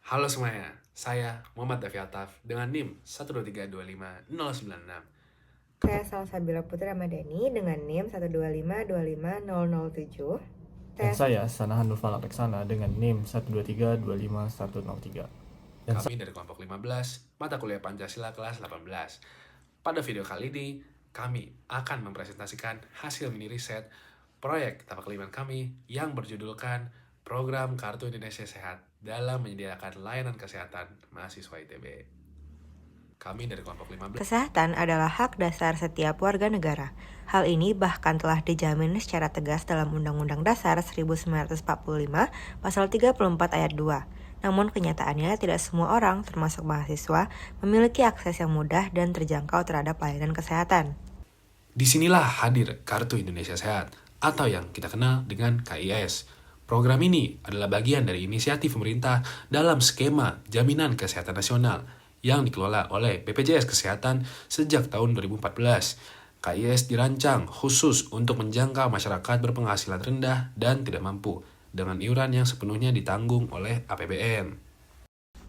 Halo semuanya, saya Muhammad Davi Altaf dengan NIM 123259096. Saya Salsabila Putri Ramadhani dengan NIM 125255007. Dan saya Sanahan Nurfal Alexana dengan NIM 123251103. Kami dari kelompok 15, mata kuliah Pancasila kelas 18. Pada video kali ini, kami akan mempresentasikan hasil mini riset proyek tapak kelima kami yang berjudulkan Program Kartu Indonesia Sehat dalam menyediakan layanan kesehatan mahasiswa ITB. Kami dari kelompok 15. Kesehatan adalah hak dasar setiap warga negara. Hal ini bahkan telah dijamin secara tegas dalam Undang-Undang Dasar 1945 Pasal 34 Ayat 2. Namun kenyataannya tidak semua orang, termasuk mahasiswa, memiliki akses yang mudah dan terjangkau terhadap layanan kesehatan. Disinilah hadir Kartu Indonesia Sehat atau yang kita kenal dengan KIS. Program ini adalah bagian dari inisiatif pemerintah dalam skema Jaminan Kesehatan Nasional yang dikelola oleh BPJS Kesehatan sejak tahun 2014. KIS dirancang khusus untuk menjangkau masyarakat berpenghasilan rendah dan tidak mampu dengan iuran yang sepenuhnya ditanggung oleh APBN.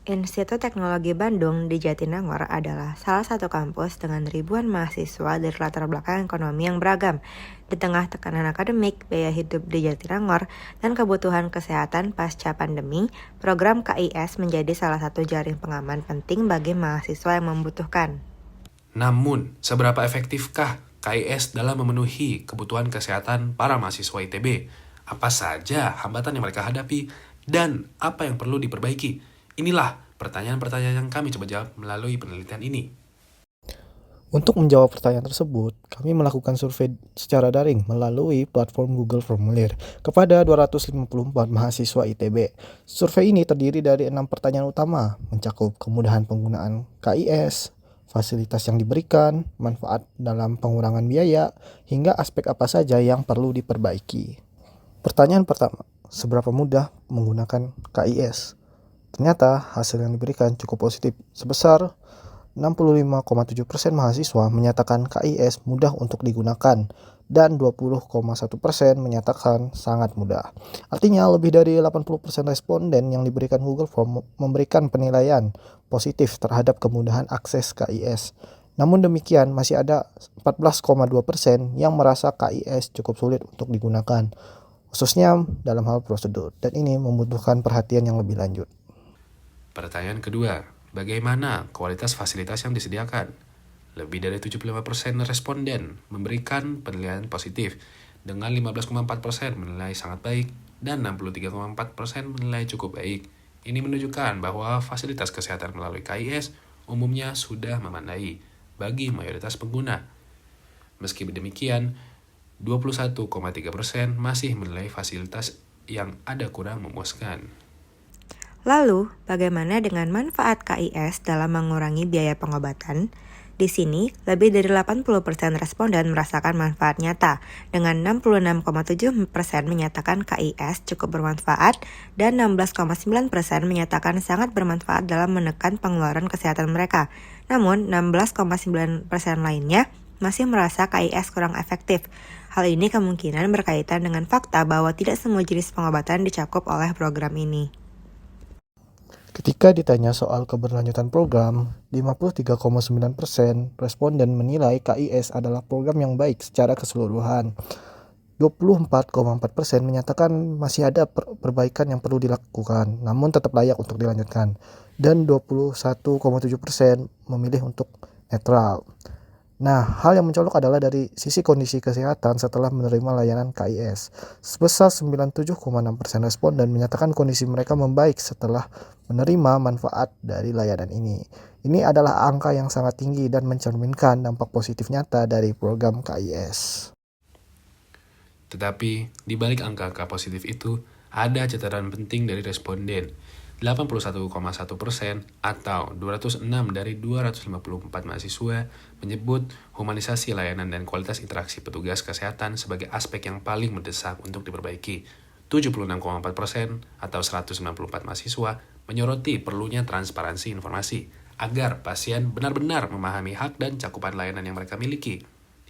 Institut Teknologi Bandung di Jatinangor adalah salah satu kampus dengan ribuan mahasiswa dari latar belakang ekonomi yang beragam. Di tengah tekanan akademik, biaya hidup di Jatinangor, dan kebutuhan kesehatan pasca pandemi, program KIS menjadi salah satu jaring pengaman penting bagi mahasiswa yang membutuhkan. Namun, seberapa efektifkah KIS dalam memenuhi kebutuhan kesehatan para mahasiswa ITB? Apa saja hambatan yang mereka hadapi dan apa yang perlu diperbaiki? Inilah pertanyaan-pertanyaan yang kami coba jawab melalui penelitian ini. Untuk menjawab pertanyaan tersebut, kami melakukan survei secara daring melalui platform Google Formulir kepada 254 mahasiswa ITB. Survei ini terdiri dari 6 pertanyaan utama, mencakup kemudahan penggunaan KIS, fasilitas yang diberikan, manfaat dalam pengurangan biaya, hingga aspek apa saja yang perlu diperbaiki. Pertanyaan pertama, seberapa mudah menggunakan KIS? Ternyata hasil yang diberikan cukup positif, sebesar 65,7% mahasiswa menyatakan KIS mudah untuk digunakan dan 20,1% menyatakan sangat mudah. Artinya lebih dari 80% responden yang diberikan Google Form memberikan penilaian positif terhadap kemudahan akses KIS. Namun demikian masih ada 14,2% yang merasa KIS cukup sulit untuk digunakan, khususnya dalam hal prosedur, dan ini membutuhkan perhatian yang lebih lanjut. Pertanyaan kedua, bagaimana kualitas fasilitas yang disediakan? Lebih dari 75% responden memberikan penilaian positif, dengan 15,4% menilai sangat baik dan 63,4% menilai cukup baik. Ini menunjukkan bahwa fasilitas kesehatan melalui KIS umumnya sudah memadai bagi mayoritas pengguna. Meski demikian, 21,3% masih menilai fasilitas yang ada kurang memuaskan. Lalu, bagaimana dengan manfaat KIS dalam mengurangi biaya pengobatan? Di sini, lebih dari 80% responden merasakan manfaat nyata, dengan 66,7% menyatakan KIS cukup bermanfaat dan 16,9% menyatakan sangat bermanfaat dalam menekan pengeluaran kesehatan mereka. Namun, 16,9% lainnya masih merasa KIS kurang efektif. Hal ini kemungkinan berkaitan dengan fakta bahwa tidak semua jenis pengobatan dicakup oleh program ini. Ketika ditanya soal keberlanjutan program, 53,9% responden menilai KIS adalah program yang baik secara keseluruhan. 24,4% menyatakan masih ada perbaikan yang perlu dilakukan, namun tetap layak untuk dilanjutkan. Dan 21,7% memilih untuk netral. Nah, hal yang mencolok adalah dari sisi kondisi kesehatan setelah menerima layanan KIS. Sebesar 97,6% responden menyatakan kondisi mereka membaik setelah menerima manfaat dari layanan ini. Ini adalah angka yang sangat tinggi dan mencerminkan dampak positif nyata dari program KIS. Tetapi, di balik angka-angka positif itu, ada catatan penting dari responden. 81,1% atau 206 dari 254 mahasiswa menyebut humanisasi layanan dan kualitas interaksi petugas kesehatan sebagai aspek yang paling mendesak untuk diperbaiki. 76,4% atau 194 mahasiswa menyoroti perlunya transparansi informasi agar pasien benar-benar memahami hak dan cakupan layanan yang mereka miliki.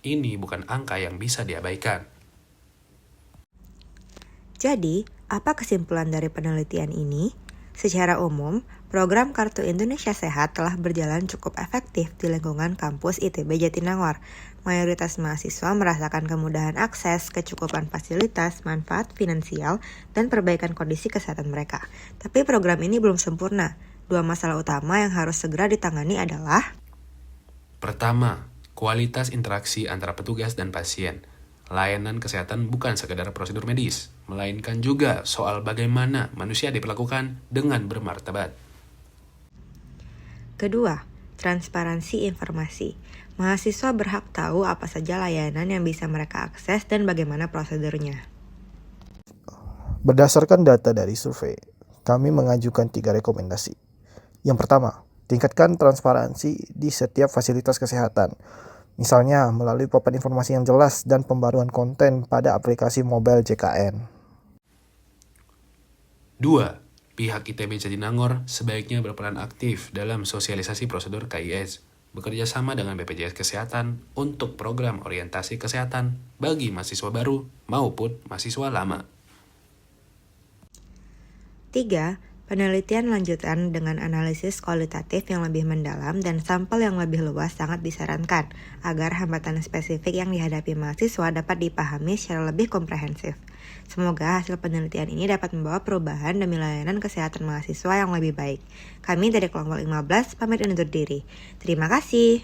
Ini bukan angka yang bisa diabaikan. Jadi, apa kesimpulan dari penelitian ini? Secara umum, program Kartu Indonesia Sehat telah berjalan cukup efektif di lingkungan kampus ITB Jatinangor. Mayoritas mahasiswa merasakan kemudahan akses, kecukupan fasilitas, manfaat finansial, dan perbaikan kondisi kesehatan mereka. Tapi program ini belum sempurna. Dua masalah utama yang harus segera ditangani adalah: Pertama, kualitas interaksi antara petugas dan pasien. Layanan kesehatan bukan sekedar prosedur medis, melainkan juga soal bagaimana manusia diperlakukan dengan bermartabat. kedua, transparansi informasi. Mahasiswa berhak tahu apa saja layanan yang bisa mereka akses dan bagaimana prosedurnya. Berdasarkan data dari survei, kami mengajukan 3 rekomendasi. Yang pertama, tingkatkan transparansi di setiap fasilitas kesehatan. Misalnya melalui papan informasi yang jelas dan pembaruan konten pada aplikasi mobile JKN. 2. Pihak ITB Jatinangor sebaiknya berperan aktif dalam sosialisasi prosedur KIS, bekerja sama dengan BPJS Kesehatan untuk program orientasi kesehatan bagi mahasiswa baru maupun mahasiswa lama. 3. Penelitian lanjutan dengan analisis kualitatif yang lebih mendalam dan sampel yang lebih luas sangat disarankan agar hambatan spesifik yang dihadapi mahasiswa dapat dipahami secara lebih komprehensif. Semoga hasil penelitian ini dapat membawa perubahan demi layanan kesehatan mahasiswa yang lebih baik. Kami dari kelompok 15 pamit undur diri. Terima kasih.